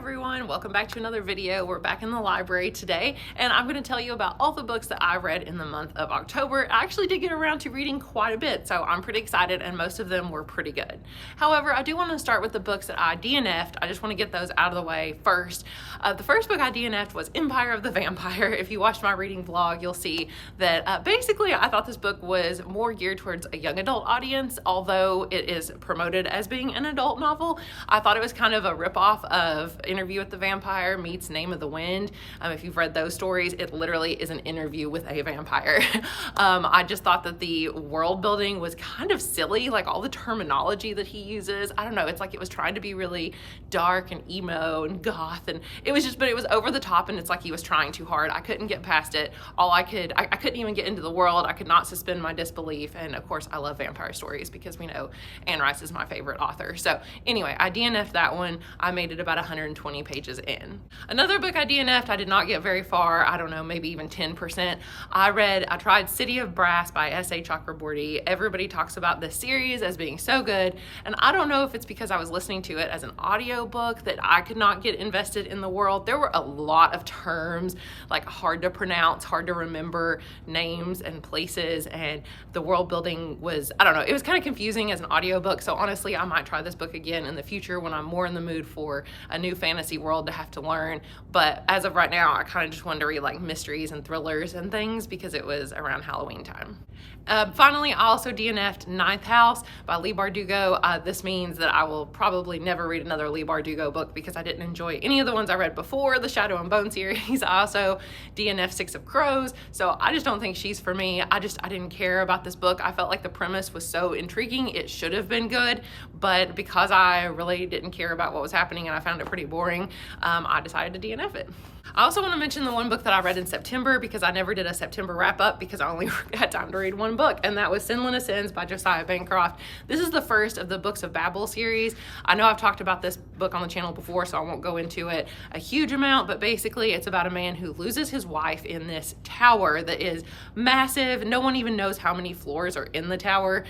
everyone, welcome back to another video. We're back in the library today and I'm going to tell you about all the books that I read in the month of October. I actually did get around to reading quite a bit, so I'm pretty excited and most of them were pretty good. However, I do want to start with the books that I DNF'd. I just want to get those out of the way first. The first book I DNF'd was Empire of the Vampire. If you watched my reading vlog, you'll see that basically I thought this book was more geared towards a young adult audience, although it is promoted as being an adult novel. I thought it was kind of a ripoff of Interview with the Vampire meets Name of the Wind. If you've read those stories, it literally is an interview with a vampire. I just thought that the world building was kind of silly, like all the terminology that he uses. I don't know, it's like it was trying to be really dark and emo and goth, and it was just, but it was over the top, and it's like he was trying too hard. I couldn't get past it. I couldn't even get into the world. I could not suspend my disbelief, and of course I love vampire stories because we know Anne Rice is my favorite author. So anyway, I DNF'd that one. I made it about 120 pages in. Another book I DNF'd, I did not get very far, I don't know, maybe even 10%. I tried City of Brass by S.A. Chakraborty. Everybody talks about this series as being so good, and I don't know if it's because I was listening to it as an audio book that I could not get invested in the world. There were a lot of terms, like hard to pronounce, hard to remember names and places, and the world building was, I don't know, it was kind of confusing as an audio book. So honestly, I might try this book again in the future when I'm more in the mood for a new fantasy world to have to learn. But as of right now, I kind of just wanted to read like mysteries and thrillers and things because it was around Halloween time. Finally, I also DNF'd Ninth House by Leigh Bardugo. This means that I will probably never read another Leigh Bardugo book because I didn't enjoy any of the ones I read before, the Shadow and Bone series. I also DNF'd Six of Crows, so I just don't think she's for me. I didn't care about this book. I felt like the premise was so intriguing, it should have been good, but because I really didn't care about what was happening and I found it pretty boring, I decided to DNF it. I also want to mention the one book that I read in September because I never did a September wrap up because I only had time to read one book, and that was Sinlin Ascends by Josiah Bancroft. This is the first of the Books of Babel series. I know I've talked about this book on the channel before, so I won't go into it a huge amount, but basically it's about a man who loses his wife in this tower that is massive. No one even knows how many floors are in the tower.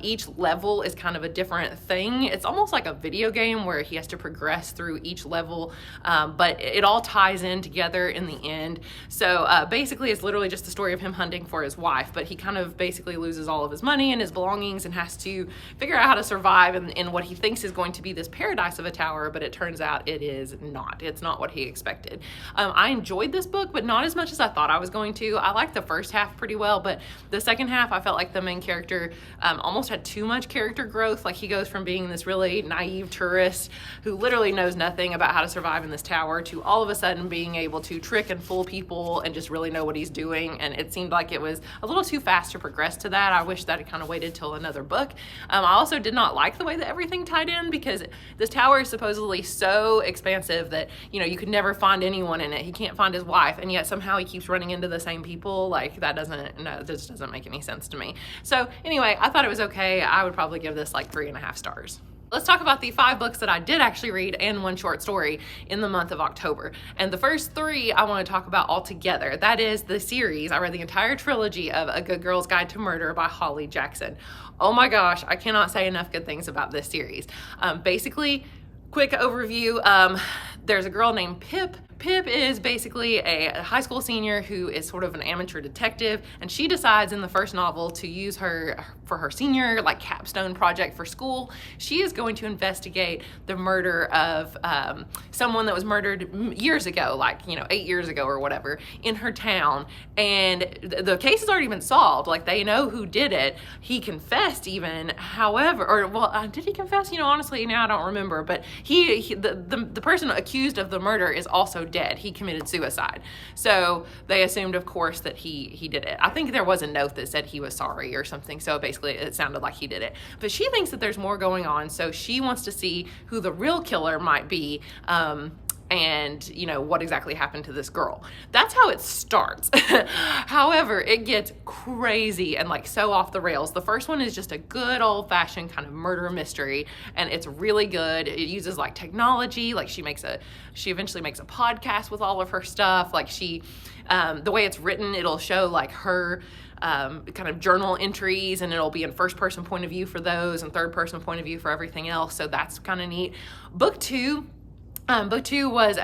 Each level is kind of a different thing. It's almost like a video game where he has to progress through each level, but it all ties in together in the end. So basically it's literally just the story of him hunting for his wife, but he kind of basically loses all of his money and his belongings and has to figure out how to survive in what he thinks is going to be this paradise of a tower, but it turns out it is not. It's not what he expected. I enjoyed this book, but not as much as I thought I was going to. I liked the first half pretty well, but the second half I felt like the main character almost had too much character growth. Like he goes from being this really naive tourist who literally knows nothing about how to survive in this tower to all of a sudden being able to trick and fool people and just really know what he's doing, and it seemed like it was a little too fast to progress to that. I wish that it kind of waited till another book. I also did not like the way that everything tied in because this tower is supposedly so expansive that, you know, you could never find anyone in it. He can't find his wife, and yet somehow he keeps running into the same people. Like that this doesn't make any sense to me. So anyway, I thought it was okay. I would probably give this like 3.5 stars. Let's talk about the 5 books that I did actually read and one short story in the month of October. And the first 3 I want to talk about all together. That is the series. I read the entire trilogy of A Good Girl's Guide to Murder by Holly Jackson. Oh my gosh, I cannot say enough good things about this series. Basically, quick overview, there's a girl named Pip. Pip is basically a high school senior who is sort of an amateur detective, and she decides in the first novel to use her for her senior like capstone project for school. She is going to investigate the murder of someone that was murdered years ago, like 8 years ago or whatever, in her town, and the case has already been solved. Like they know who did it. He confessed even. However, did he confess? Honestly, now I don't remember. But the person accused of the murder is also dead. He committed suicide. So they assumed, of course, that he did it. I think there was a note that said he was sorry or something. So basically it sounded like he did it. But she thinks that there's more going on. So she wants to see who the real killer might be. And what exactly happened to this girl. That's how it starts. However, it gets crazy and like so off the rails. The first one is just a good old-fashioned kind of murder mystery, and it's really good. It uses like technology. Like she eventually makes a podcast with all of her stuff. Like the way it's written, it'll show like her kind of journal entries, and it'll be in first person point of view for those and third person point of view for everything else. So that's kind of neat. Book 2 Book 2 was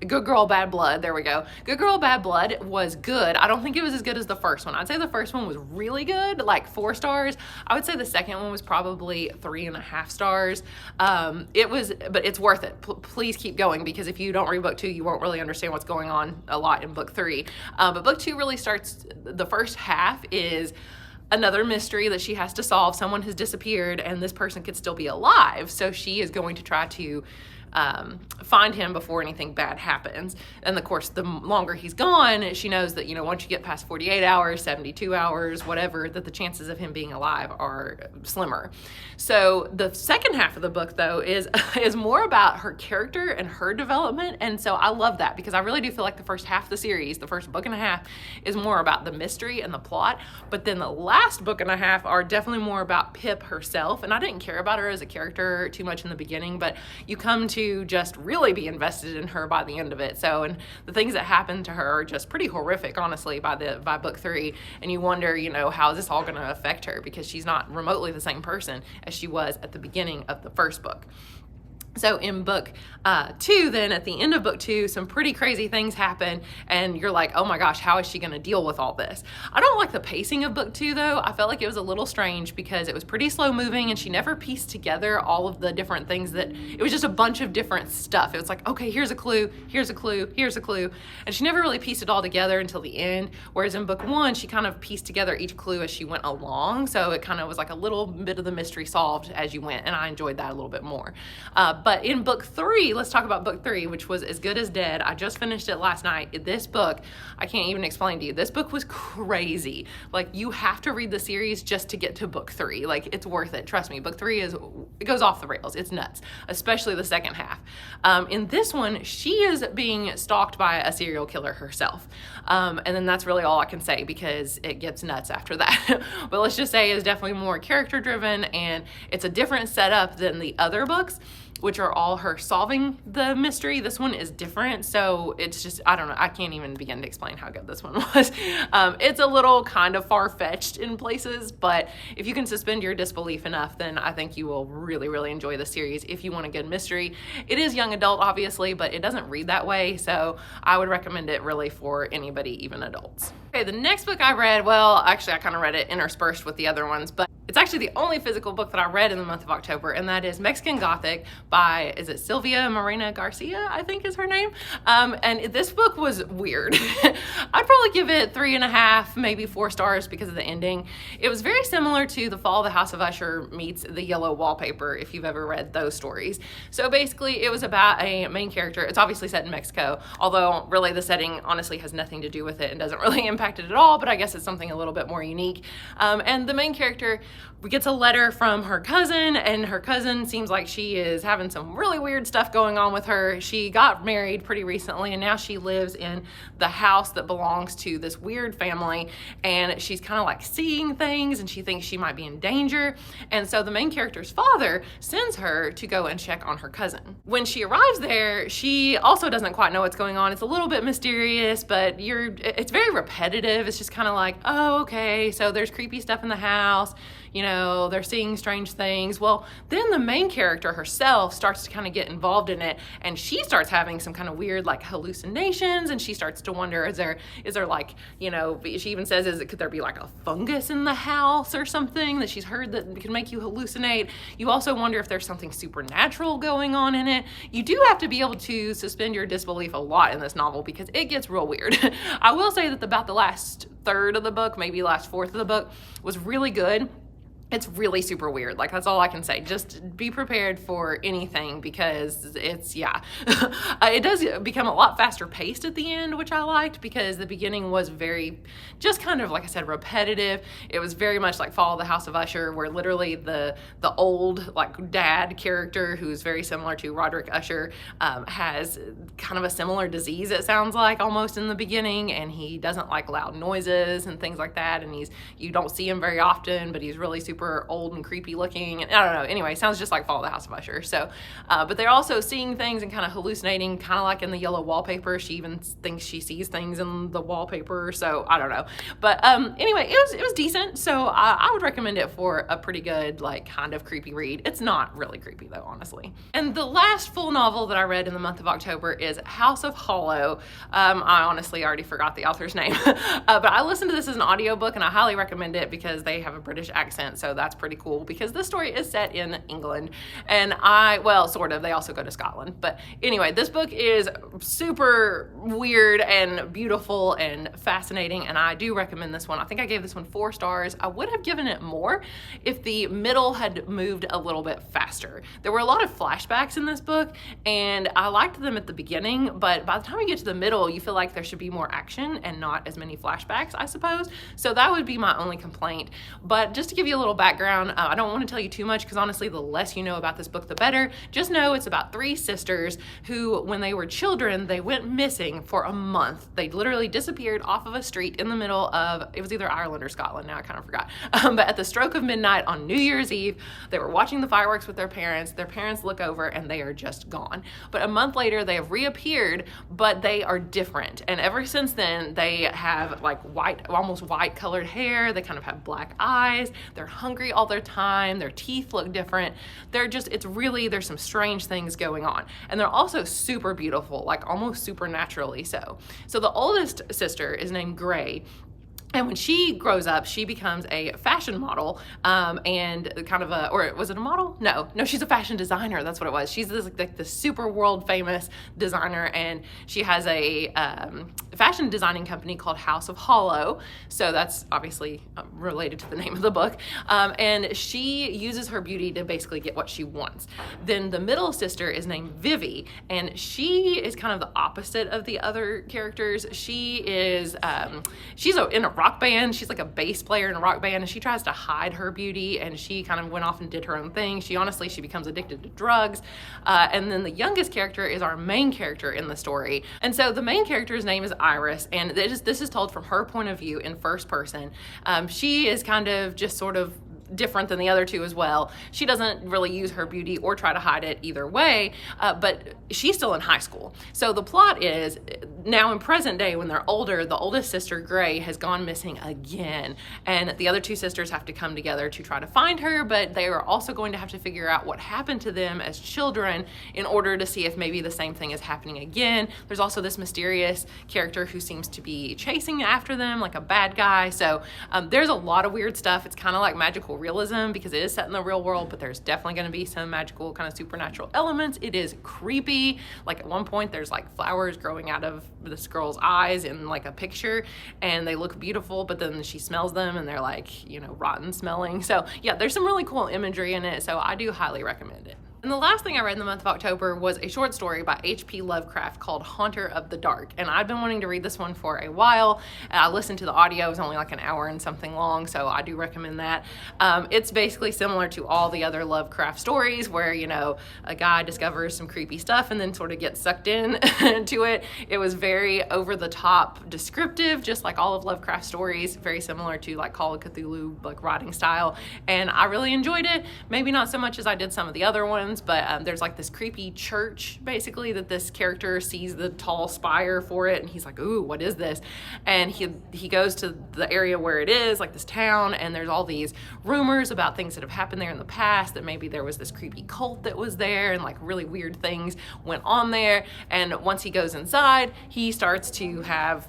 Good Girl, Bad Blood. There we go. Good Girl, Bad Blood was good. I don't think it was as good as the first one. I'd say the first one was really good, like 4 stars. I would say the second one was probably 3.5 stars. But it's worth it. Please keep going, because if you don't read book 2, you won't really understand what's going on a lot in book 3. But book 2 really starts, the first half is another mystery that she has to solve. Someone has disappeared and this person could still be alive. So she is going to try to find him before anything bad happens. And of course, the longer he's gone, she knows that, once you get past 48 hours, 72 hours, whatever, that the chances of him being alive are slimmer. So the second half of the book, though, is more about her character and her development. And so I love that, because I really do feel like the first half of the series, the first book and a half, is more about the mystery and the plot. But then the last book and a half are definitely more about Pip herself. And I didn't care about her as a character too much in the beginning, but you come to just really be invested in her by the end of it. So, and the things that happen to her are just pretty horrific, honestly, by book 3. And you wonder, how is this all going to affect her? Because she's not remotely the same person as she was at the beginning of the first book. So in book 2, then at the end of book 2, some pretty crazy things happen, and you're like, oh my gosh, how is she going to deal with all this? I don't like the pacing of book 2, though. I felt like it was a little strange because it was pretty slow moving, and she never pieced together all of the different things it was just a bunch of different stuff. It was like, okay, here's a clue, here's a clue, here's a clue. And she never really pieced it all together until the end. Whereas in book 1, she kind of pieced together each clue as she went along. So it kind of was like a little bit of the mystery solved as you went. And I enjoyed that a little bit more. But in book 3, let's talk about book 3, which was As Good as Dead. I just finished it last night. This book, I can't even explain to you. This book was crazy. Like, you have to read the series just to get to book 3. Like, it's worth it. Trust me. Book 3 it goes off the rails. It's nuts, especially the second half. In this one, she is being stalked by a serial killer herself. And then that's really all I can say, because it gets nuts after that. But let's just say it's definitely more character driven, and it's a different setup than the other books, which are all her solving the mystery. This one is different, so it's just, I don't know, I can't even begin to explain how good this one was. It's a little kind of far-fetched in places, but if you can suspend your disbelief enough, then I think you will really, really enjoy the series if you want a good mystery. It is young adult, obviously, but it doesn't read that way, so I would recommend it really for anybody, even adults. Okay, the next book I read, well, actually I kind of read it interspersed with the other ones, but it's actually the only physical book that I read in the month of October, and that is Mexican Gothic by, is it Sylvia Morena Garcia, I think is her name? And this book was weird. I'd probably give it 3.5, maybe 4 stars because of the ending. It was very similar to The Fall of the House of Usher meets The Yellow Wallpaper, if you've ever read those stories. So basically, it was about a main character. It's obviously set in Mexico, although really the setting honestly has nothing to do with it and doesn't really impact it at all, but I guess it's something a little bit more unique. And the main character gets a letter from her cousin, and her cousin seems like she is having some really weird stuff going on with her. She got married pretty recently, and now she lives in the house that belongs to this weird family, and she's kind of like seeing things, and she thinks she might be in danger. And so the main character's father sends her to go and check on her cousin. When she arrives there, she also doesn't quite know what's going on. It's a little bit mysterious, but it's very repetitive. It's just kind of like, oh, okay, so there's creepy stuff in the house. They're seeing strange things. Well, then the main character herself starts to kind of get involved in it, and she starts having some kind of weird like hallucinations, and she starts to wonder, is there like, she even says, could there be like a fungus in the house or something that she's heard that can make you hallucinate? You also wonder if there's something supernatural going on in it. You do have to be able to suspend your disbelief a lot in this novel because it gets real weird. I will say that about the last third of the book, maybe last fourth of the book, was really good. It's really super weird. Like, that's all I can say. Just be prepared for anything because it's, yeah. It does become a lot faster paced at the end, which I liked because the beginning was very, just kind of, like I said, repetitive. It was very much like Fall of the House of Usher, where literally the old, like, dad character, who's very similar to Roderick Usher, has kind of a similar disease, it sounds like, almost in the beginning, and he doesn't like loud noises and things like that, and you don't see him very often, but he's really super super old and creepy looking. And I don't know. Anyway, sounds just like Fall of the House of Usher. So, but they're also seeing things and kind of hallucinating, kind of like in the yellow wallpaper. She even thinks she sees things in the wallpaper. So I don't know. But anyway, it was decent. So I would recommend it for a pretty good, like, kind of creepy read. It's not really creepy though, honestly. And the last full novel that I read in the month of October is House of Holo. I honestly already forgot the author's name, but I listened to this as an audiobook and I highly recommend it because they have a British accent, so that's pretty cool because this story is set in England, and well, sort of, they also go to Scotland, but anyway, this book is super weird and beautiful and fascinating, and I do recommend this one. I think I gave this one 4 stars. I would have given it more if the middle had moved a little bit faster. There were a lot of flashbacks in this book, and I liked them at the beginning, but by the time you get to the middle, you feel like there should be more action and not as many flashbacks, I suppose. So that would be my only complaint. But just to give you a little background, I don't want to tell you too much because honestly, the less you know about this book, the better. Just know it's about 3 sisters who, when they were children, they went missing for a month. They literally disappeared off of a street in the middle of, it was either Ireland or Scotland, now I kind of forgot. But at the stroke of midnight on New Year's Eve, they were watching the fireworks with their parents. Their parents look over and they are just gone. But a month later, they have reappeared, but they are different. And ever since then, they have like white, almost white colored hair. They kind of have black eyes. They're hungry all their time. Their teeth look different. They're just, it's really, there's some strange things going on. And they're also super beautiful, like almost supernaturally so. So the oldest sister is named Gray. And when she grows up, she becomes a fashion model, and kind of a, or was it a model? No, she's a fashion designer. That's what it was. She's this, like the super world famous designer, and she has a fashion designing company called House of Holo. So that's obviously related to the name of the book. And she uses her beauty to basically get what she wants. Then the middle sister is named Vivi, and she is kind of the opposite of the other characters. She is, she's in a rock band. She's like a bass player in a rock band, and she tries to hide her beauty, and she kind of went off and did her own thing. She becomes addicted to drugs. And then the youngest character is our main character in the story. And so the main character's name is Iris, and this is told from her point of view in first person. She is kind of just sort of different than the other 2 as well. She doesn't really use her beauty or try to hide it either way, but she's still in high school. So the plot is, now in present day, when they're older, the oldest sister, Gray, has gone missing again, and the other 2 sisters have to come together to try to find her, but they are also going to have to figure out what happened to them as children in order to see if maybe the same thing is happening again. There's also this mysterious character who seems to be chasing after them, like a bad guy. So there's a lot of weird stuff. It's kind of like magical realism because it is set in the real world, but there's definitely going to be some magical kind of supernatural elements. It is creepy. Like at one point there's like flowers growing out of this girl's eyes in like a picture, and they look beautiful, but then she smells them and they're like, you know, rotten smelling. So yeah, there's some really cool imagery in it, so I do highly recommend it. And the last thing I read in the month of October was a short story by H.P. Lovecraft called Haunter of the Dark. And I've been wanting to read this one for a while. I listened to the audio. It was only like an hour and something long, so I do recommend that. It's basically similar to all the other Lovecraft stories where, you know, a guy discovers some creepy stuff and then sort of gets sucked in to it. It was very over-the-top descriptive, just like all of Lovecraft stories, very similar to like Call of Cthulhu, like writing style. And I really enjoyed it. Maybe not so much as I did some of the other ones, but there's like this creepy church basically that this character sees the tall spire for it, and he's like, ooh, what is this? And he goes to the area where it is, like this town, and there's all these rumors about things that have happened there in the past, that maybe there was this creepy cult that was there and like really weird things went on there. And once he goes inside, he starts to have,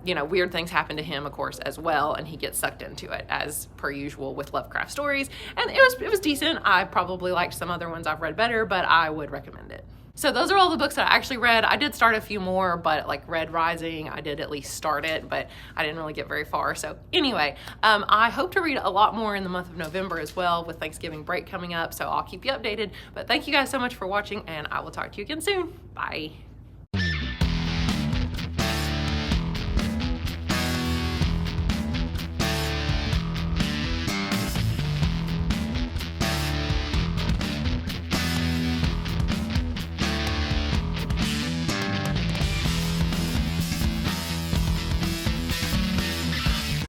you know, weird things happen to him, of course, as well, and he gets sucked into it, as per usual with Lovecraft stories. And it was decent. I probably liked some other ones I've read better, but I would recommend it. So those are all the books that I actually read. I did start a few more, but like Red Rising, I did at least start it, but I didn't really get very far. So anyway, I hope to read a lot more in the month of November as well, with Thanksgiving break coming up, so I'll keep you updated. But thank you guys so much for watching, and I will talk to you again soon. Bye.